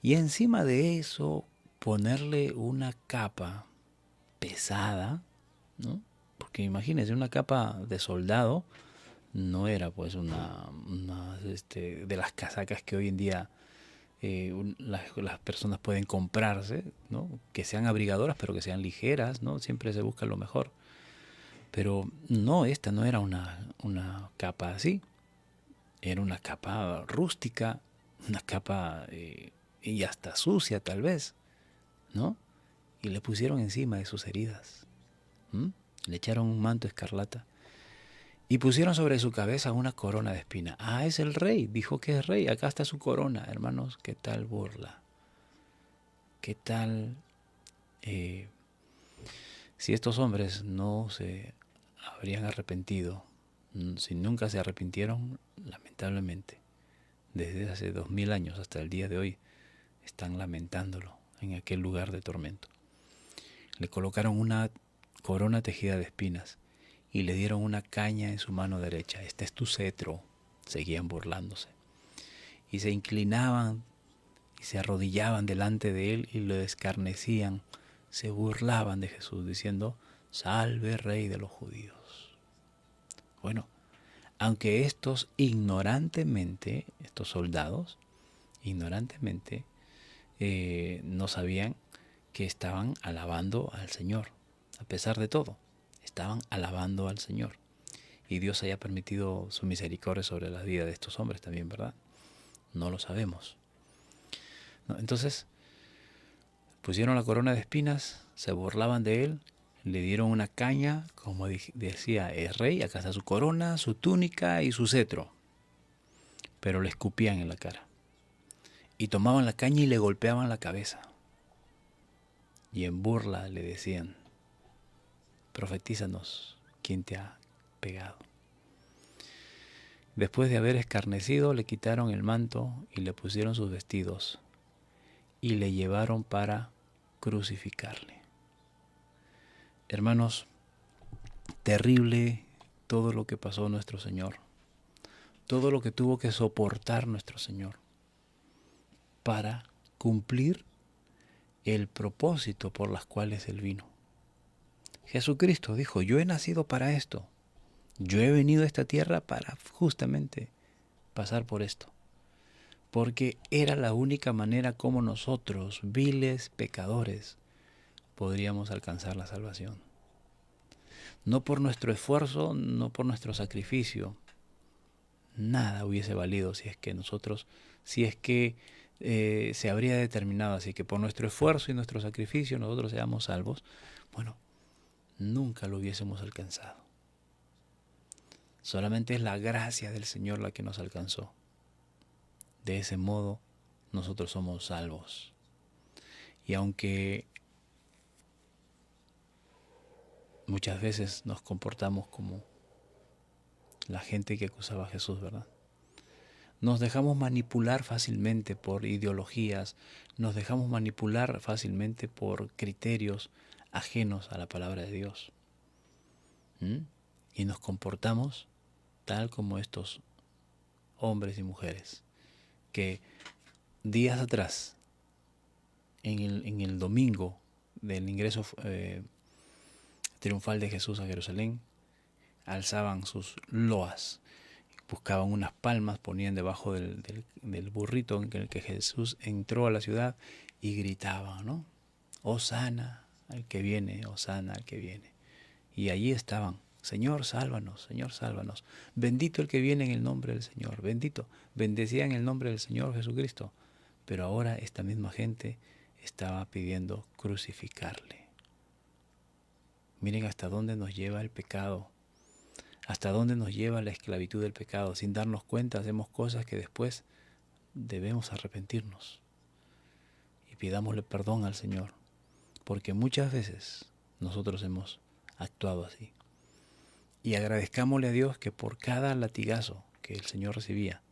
Y encima de eso, ponerle una capa pesada, ¿no? Porque imagínense, una capa de soldado no era pues una de las casacas que hoy en día las personas pueden comprarse, ¿no? Que sean abrigadoras, pero que sean ligeras, ¿no? Siempre se busca lo mejor. Pero no, esta no era una capa así. Era una capa rústica, una capa y hasta sucia tal vez, ¿no? Y le pusieron encima de sus heridas. Le echaron un manto escarlata y pusieron sobre su cabeza una corona de espinas. Ah, es el rey, dijo que es rey, acá está su corona. Hermanos, ¿qué tal burla? ¿Qué tal si estos hombres no se habrían arrepentido? Si nunca se arrepintieron, lamentablemente, desde hace 2000 años hasta el día de hoy, están lamentándolo en aquel lugar de tormento. Le colocaron una corona tejida de espinas y le dieron una caña en su mano derecha. Este es tu cetro. Seguían burlándose. Y se inclinaban y se arrodillaban delante de él y lo escarnecían. Se burlaban de Jesús diciendo: salve, rey de los judíos. Bueno, aunque estos soldados, ignorantemente, no sabían que estaban alabando al Señor. A pesar de todo, estaban alabando al Señor. Y Dios haya permitido su misericordia sobre la vida de estos hombres también, ¿verdad? No lo sabemos. ¿No? Entonces, pusieron la corona de espinas, se burlaban de él, le dieron una caña, como decía, es rey, acá está su corona, su túnica y su cetro. Pero le escupían en la cara. Y tomaban la caña y le golpeaban la cabeza. Y en burla le decían: profetízanos, ¿quién te ha pegado? Después de haber escarnecido, le quitaron el manto y le pusieron sus vestidos y le llevaron para crucificarle. Hermanos, terrible todo lo que pasó nuestro Señor, todo lo que tuvo que soportar nuestro Señor para cumplir el propósito por las cuales Él vino. Jesucristo dijo, yo he nacido para esto, yo he venido a esta tierra para justamente pasar por esto, porque era la única manera como nosotros, viles pecadores, podríamos alcanzar la salvación. No por nuestro esfuerzo, no por nuestro sacrificio, nada hubiese valido si es que se habría determinado así que por nuestro esfuerzo y nuestro sacrificio nosotros seamos salvos. Bueno, nunca lo hubiésemos alcanzado. Solamente es la gracia del Señor la que nos alcanzó. De ese modo nosotros somos salvos. Y aunque muchas veces nos comportamos como la gente que acusaba a Jesús, ¿verdad? Nos dejamos manipular fácilmente por ideologías, nos dejamos manipular fácilmente por criterios ajenos a la palabra de Dios. Y nos comportamos tal como estos hombres y mujeres que días atrás, en el domingo del ingreso triunfal de Jesús a Jerusalén, alzaban sus loas, buscaban unas palmas, ponían debajo del burrito en el que Jesús entró a la ciudad y gritaban, ¿no? Hosana al que viene, hosana al que viene. Y allí estaban, Señor, sálvanos, Señor, sálvanos. Bendito el que viene en el nombre del Señor, bendito. Bendecían el nombre del Señor Jesucristo. Pero ahora esta misma gente estaba pidiendo crucificarle. Miren hasta dónde nos lleva el pecado. Hasta dónde nos lleva la esclavitud del pecado. Sin darnos cuenta hacemos cosas que después debemos arrepentirnos. Y pidámosle perdón al Señor. Porque muchas veces nosotros hemos actuado así. Y agradezcámosle a Dios que por cada latigazo que el Señor recibía,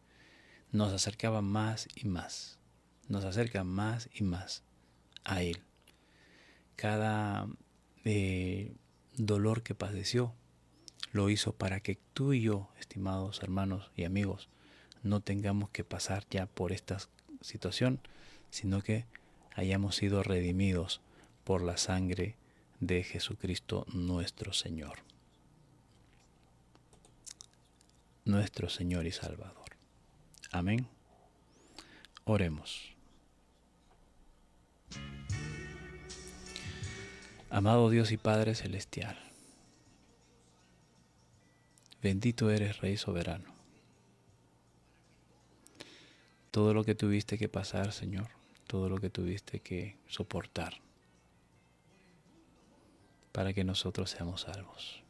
nos acercaba más y más. Nos acerca más y más a Él. Cada dolor que padeció, lo hizo para que tú y yo, estimados hermanos y amigos, no tengamos que pasar ya por esta situación, sino que hayamos sido redimidos por la sangre de Jesucristo nuestro Señor. Nuestro Señor y Salvador. Amén. Oremos. Amado Dios y Padre Celestial, bendito eres, Rey soberano. Todo lo que tuviste que pasar, Señor, todo lo que tuviste que soportar para que nosotros seamos salvos.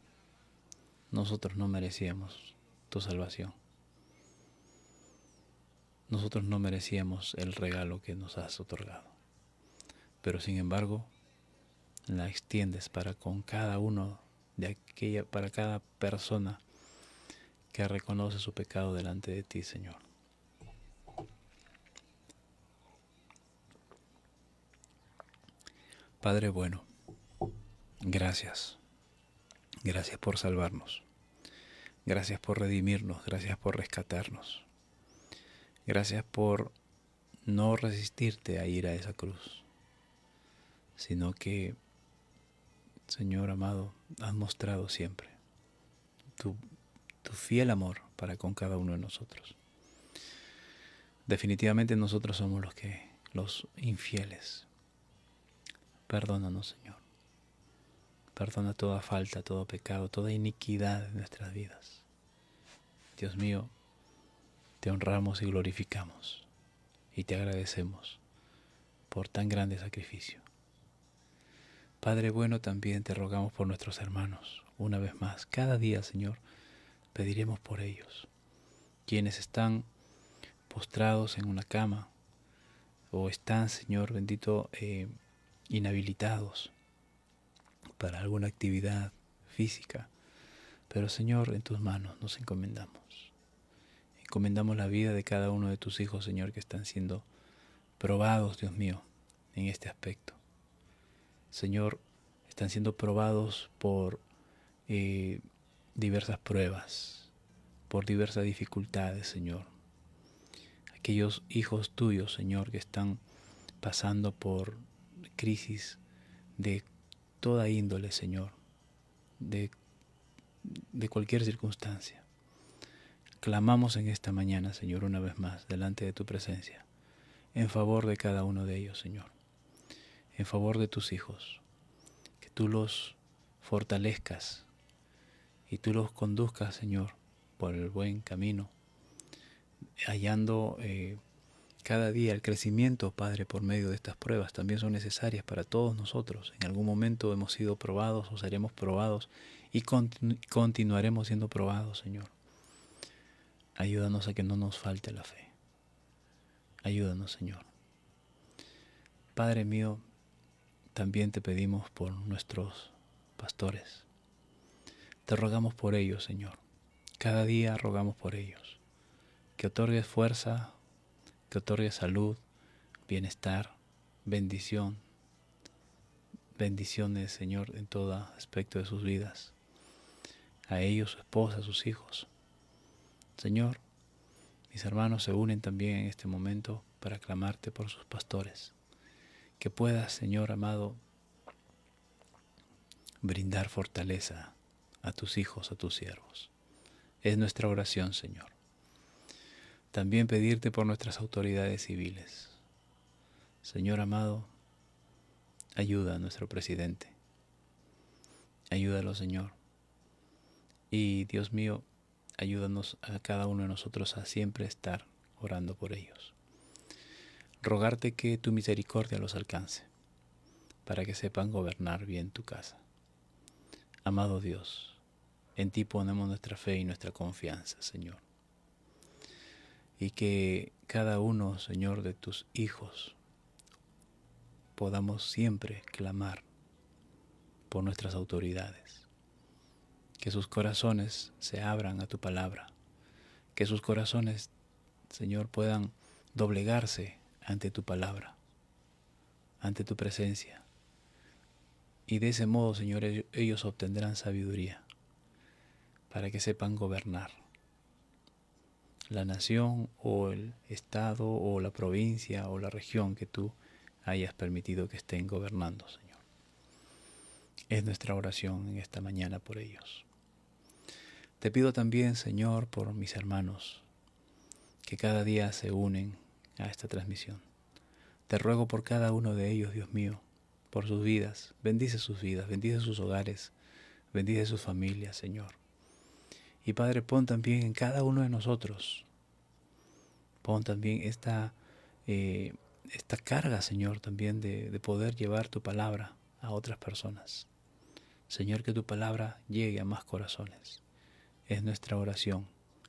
Nosotros no merecíamos tu salvación. Nosotros no merecíamos el regalo que nos has otorgado. Pero sin embargo, la extiendes para con cada uno para cada persona que reconoce su pecado delante de ti, Señor. Padre bueno, gracias. Gracias por salvarnos. Gracias por redimirnos. Gracias por rescatarnos. Gracias por no resistirte a ir a esa cruz, sino que, Señor amado, has mostrado siempre tu fiel amor para con cada uno de nosotros. Definitivamente nosotros somos los infieles. Perdónanos, Señor. Perdona toda falta, todo pecado, toda iniquidad de nuestras vidas. Dios mío, te honramos y glorificamos y te agradecemos por tan grande sacrificio. Padre bueno, también te rogamos por nuestros hermanos. Una vez más, cada día, Señor, pediremos por ellos. Quienes están postrados en una cama o están, Señor bendito, inhabilitados para alguna actividad física. Pero, Señor, en tus manos nos encomendamos. Encomendamos la vida de cada uno de tus hijos, Señor, que están siendo probados, Dios mío, en este aspecto. Señor, están siendo probados por diversas pruebas, por diversas dificultades, Señor. Aquellos hijos tuyos, Señor, que están pasando por crisis de toda índole, Señor, de cualquier circunstancia. Clamamos en esta mañana, Señor, una vez más, delante de tu presencia, en favor de cada uno de ellos, Señor, en favor de tus hijos, que tú los fortalezcas y tú los conduzcas, Señor, por el buen camino, hallando cada día el crecimiento, Padre, por medio de estas pruebas. También son necesarias para todos nosotros. En algún momento hemos sido probados o seremos probados y continuaremos siendo probados, Señor. Ayúdanos a que no nos falte la fe. Ayúdanos, Señor. Padre mío, también te pedimos por nuestros pastores. Te rogamos por ellos, Señor. Cada día rogamos por ellos. Que otorgues fuerza, que otorgues salud, bienestar, bendición. Bendiciones, Señor, en todo aspecto de sus vidas. A ellos, su esposa, sus hijos. Señor, mis hermanos se unen también en este momento para clamarte por sus pastores. Que puedas, Señor amado, brindar fortaleza a tus hijos, a tus siervos. Es nuestra oración, Señor. También pedirte por nuestras autoridades civiles. Señor amado, ayuda a nuestro presidente. Ayúdalo, Señor. Y Dios mío, ayúdanos a cada uno de nosotros a siempre estar orando por ellos. Rogarte que tu misericordia los alcance, para que sepan gobernar bien tu casa. Amado Dios, en ti ponemos nuestra fe y nuestra confianza, Señor. Y que cada uno, Señor, de tus hijos podamos siempre clamar por nuestras autoridades. Que sus corazones se abran a tu palabra. Que sus corazones, Señor, puedan doblegarse ante tu palabra, ante tu presencia. Y de ese modo, Señor, ellos obtendrán sabiduría para que sepan gobernar la nación o el estado o la provincia o la región que tú hayas permitido que estén gobernando, Señor. Es nuestra oración en esta mañana por ellos. Te pido también, Señor, por mis hermanos que cada día se unen a esta transmisión. Te ruego por cada uno de ellos, Dios mío, por sus vidas. Bendice sus hogares, bendice sus familias, Señor. Y Padre, pon también en cada uno de nosotros, pon también esta carga, Señor, también de poder llevar tu palabra a otras personas. Señor, que tu palabra llegue a más corazones. Es nuestra oración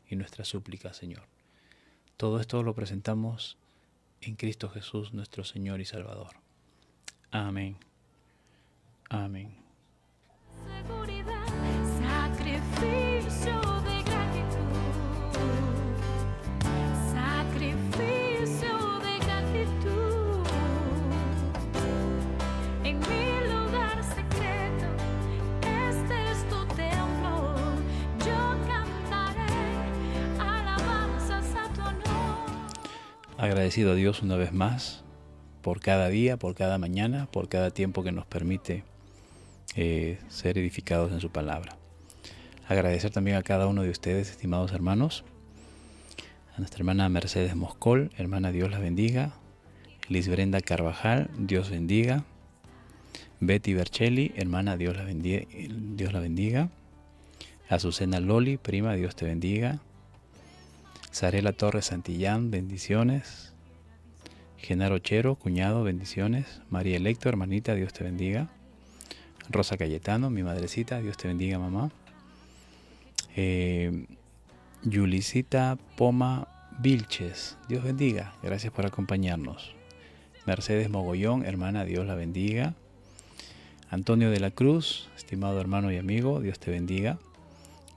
y nuestra súplica, Señor. Todo esto lo presentamos en Cristo Jesús, nuestro Señor y Salvador. Amén. Amén. Seguridad, sacrificio de gratitud, sacrificio de gratitud. En mi lugar secreto, este es tu templo, yo cantaré alabanzas a tu honor. Agradecido a Dios una vez más por cada día, por cada mañana, por cada tiempo que nos permite ser edificados en su palabra. Agradecer también a cada uno de ustedes, estimados hermanos, a nuestra hermana Mercedes Moscol, hermana, Dios la bendiga. Liz Brenda Carvajal, Dios bendiga. Betty Bercelli, hermana, Dios la bendiga. Azucena Loli, prima, Dios te bendiga. Sarela Torres Santillán, bendiciones. Genaro Chero, cuñado, bendiciones. María Electo, hermanita, Dios te bendiga. Rosa Cayetano, mi madrecita, Dios te bendiga, mamá. Yulicita Poma Vilches, Dios bendiga, gracias por acompañarnos. Mercedes Mogollón, hermana, Dios la bendiga. Antonio de la Cruz, estimado hermano y amigo, Dios te bendiga,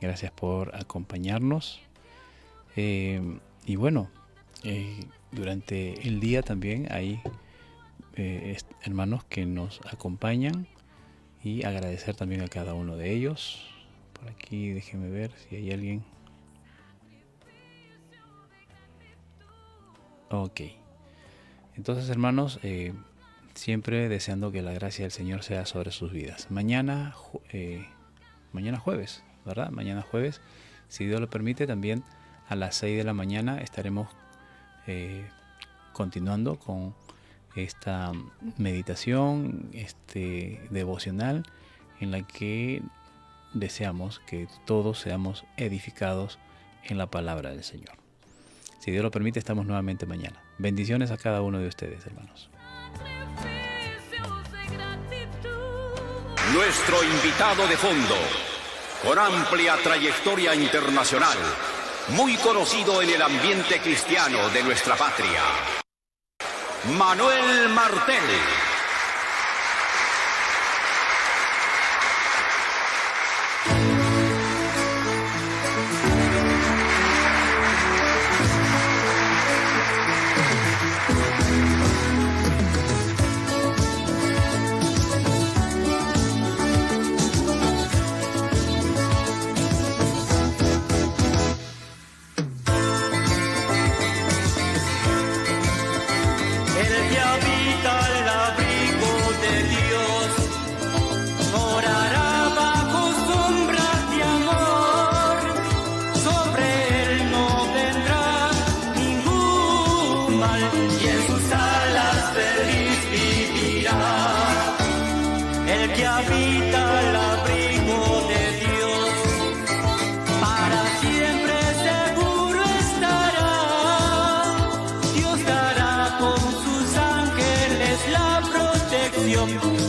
gracias por acompañarnos. Y bueno, durante el día también hay hermanos que nos acompañan, y agradecer también a cada uno de ellos. Por aquí déjenme ver si hay alguien. Ok. Entonces, hermanos, siempre deseando que la gracia del Señor sea sobre sus vidas. Mañana jueves, ¿verdad? Mañana jueves, si Dios lo permite, también a las 6 de la mañana estaremos continuando con esta meditación, devocional, en la que deseamos que todos seamos edificados en la palabra del Señor. Si Dios lo permite, estamos nuevamente mañana. Bendiciones a cada uno de ustedes, hermanos. Nuestro invitado de fondo, con amplia trayectoria internacional, muy conocido en el ambiente cristiano de nuestra patria, Manuel Martel.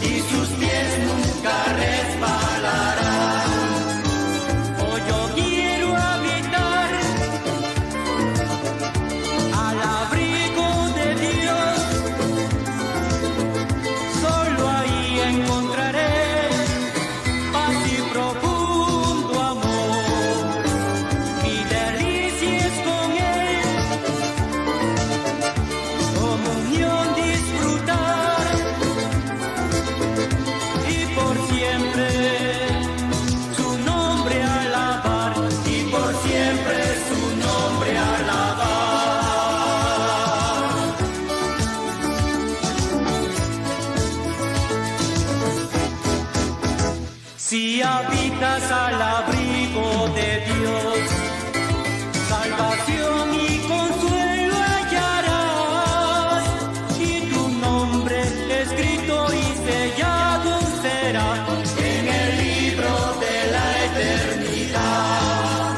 Y sus pies nunca resbalarán. Oh, yo quiero habitar al abrigo de Dios. Solo ahí encontraré paz y profundo amor. Mi delicia es con Él, comunión disfrutar. Su nombre alabar y por siempre su nombre alabar. Si habitas al abrigo de Dios, salvación y consuelo hallarás, y tu nombre escrito y sellado será en el libro de la eternidad.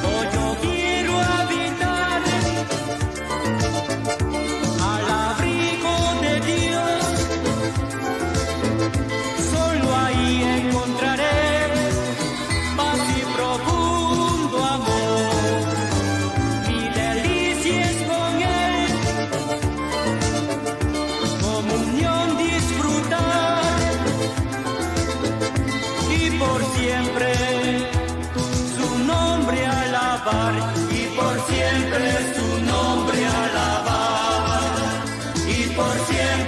Oh, yo quiero habitar al abrigo de Dios. Solo ahí encontraré paz y profundo amor. Mi delicia es con Él, comunión disfrutar. Y por siempre su nombre alabar, y por siempre su nombre alabar, y por siempre